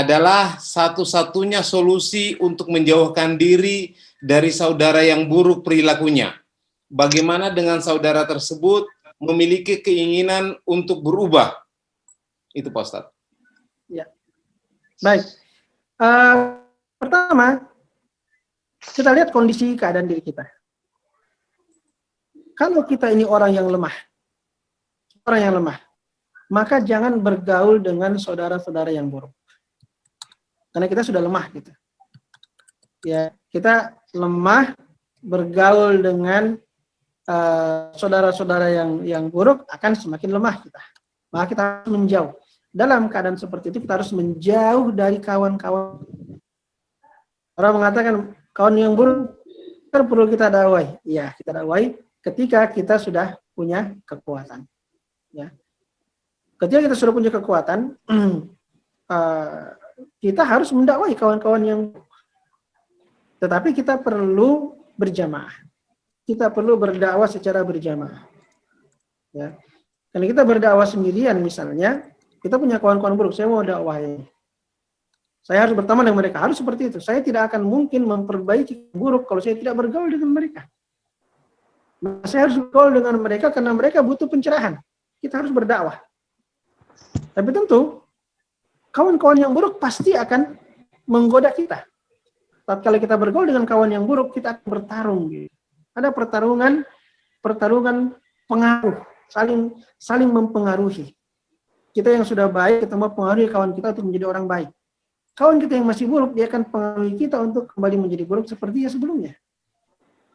adalah satu-satunya solusi untuk menjauhkan diri dari saudara yang buruk perilakunya. Bagaimana dengan saudara tersebut memiliki keinginan untuk berubah? Itu Pak Ustadz. Ya. Baik. Pertama, kita lihat kondisi keadaan diri kita. Kalau kita ini orang yang lemah, maka jangan bergaul dengan saudara-saudara yang buruk. Karena kita sudah lemah gitu. Ya, kita lemah bergaul dengan saudara-saudara yang buruk akan semakin lemah kita. Maka kita harus menjauh. Dalam keadaan seperti itu kita harus menjauh dari kawan-kawan. Orang mengatakan kawan yang buruk perlu kita dakwai. Ya, kita dakwai ketika kita sudah punya kekuatan. Ya. Ketika kita sudah punya kekuatan, kita harus mendakwai kawan-kawan yang, tetapi kita perlu berjamaah. Kita perlu berdakwah secara berjamaah. Ya. Karena kita berdakwah sendirian misalnya, kita punya kawan-kawan buruk, saya mau dakwah ini. Saya harus berteman dengan mereka, harus seperti itu. Saya tidak akan mungkin memperbaiki buruk kalau saya tidak bergaul dengan mereka. Nah, saya harus bergaul dengan mereka karena mereka butuh pencerahan. Kita harus berdakwah. Tapi tentu kawan-kawan yang buruk pasti akan menggoda kita. Tatkala kita bergaul dengan kawan yang buruk, kita akan bertarung. Ada pertarungan pengaruh, saling mempengaruhi. Kita yang sudah baik ketemu pengaruhi kawan kita untuk menjadi orang baik. Kawan kita yang masih buruk, dia akan pengaruhi kita untuk kembali menjadi buruk seperti yang sebelumnya.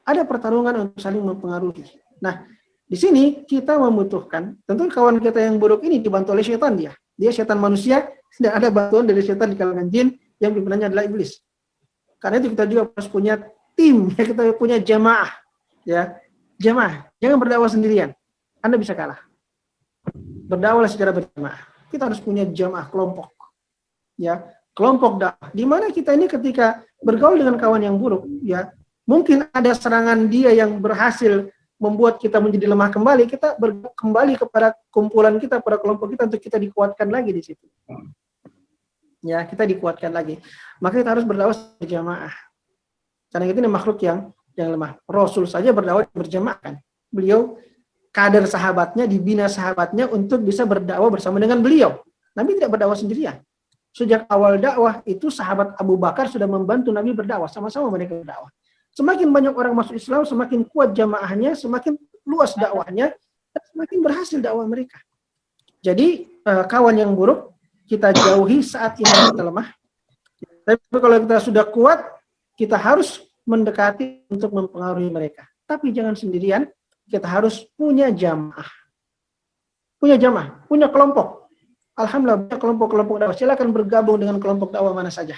Ada pertarungan untuk saling mempengaruhi. Nah, di sini kita membutuhkan, tentu kawan kita yang buruk ini dibantu oleh setan dia. Dia setan manusia, tidak ada bantuan dari setan di kalangan jin yang pimpinannya adalah iblis. Karena itu kita juga harus punya tim, ya, kita punya jamaah. Ya, jamaah, jangan berdakwah sendirian. Anda bisa kalah. Berdakwah secara berjamaah. Kita harus punya jamaah kelompok. Ya, kelompok dakwah. Di mana kita ini ketika bergaul dengan kawan yang buruk, ya, mungkin ada serangan dia yang berhasil membuat kita menjadi lemah kembali, kita kembali kepada kumpulan kita, pada kelompok kita untuk kita dikuatkan lagi di situ. Ya, kita dikuatkan lagi. Maka kita harus berdakwah berjamaah. Karena kita ini makhluk yang lemah. Rasul saja berdakwah berjamaah kan. Beliau kader sahabatnya, dibina sahabatnya untuk bisa berdakwah bersama dengan beliau. Nabi tidak berdakwah sendirian. Sejak awal dakwah itu sahabat Abu Bakar sudah membantu Nabi berdakwah, sama-sama mereka berdakwah. Semakin banyak orang masuk Islam, semakin kuat jamaahnya, semakin luas dakwahnya, semakin berhasil dakwah mereka. Jadi kawan yang buruk kita jauhi saat ini kita lemah. Tapi kalau kita sudah kuat, kita harus mendekati untuk mempengaruhi mereka. Tapi jangan sendirian, kita harus punya jamaah. Punya jamaah, punya kelompok. Alhamdulillah banyak kelompok-kelompok dakwah. Silakan bergabung dengan kelompok dakwah mana saja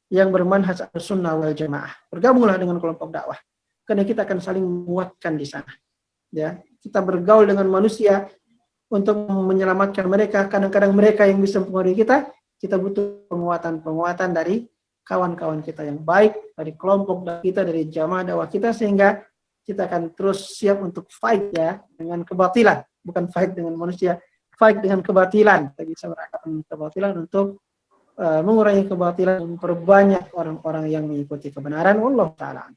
yang bermanhaj sunnah wal jamaah. Bergabunglah dengan kelompok dakwah. Karena kita akan saling menguatkan di sana. Ya, kita bergaul dengan manusia untuk menyelamatkan mereka. Kadang-kadang mereka yang bisa mempengaruhi kita butuh penguatan-penguatan dari kawan-kawan kita yang baik, dari kelompok dakwah kita, dari jamaah dakwah kita, sehingga kita akan terus siap untuk fight ya dengan kebatilan, bukan fight dengan manusia, fight dengan kebatilan. Kita bisa merasakan kebatilan untuk mengurangi kebatilan, memperbanyak orang-orang yang mengikuti kebenaran. Wallahu ta'ala.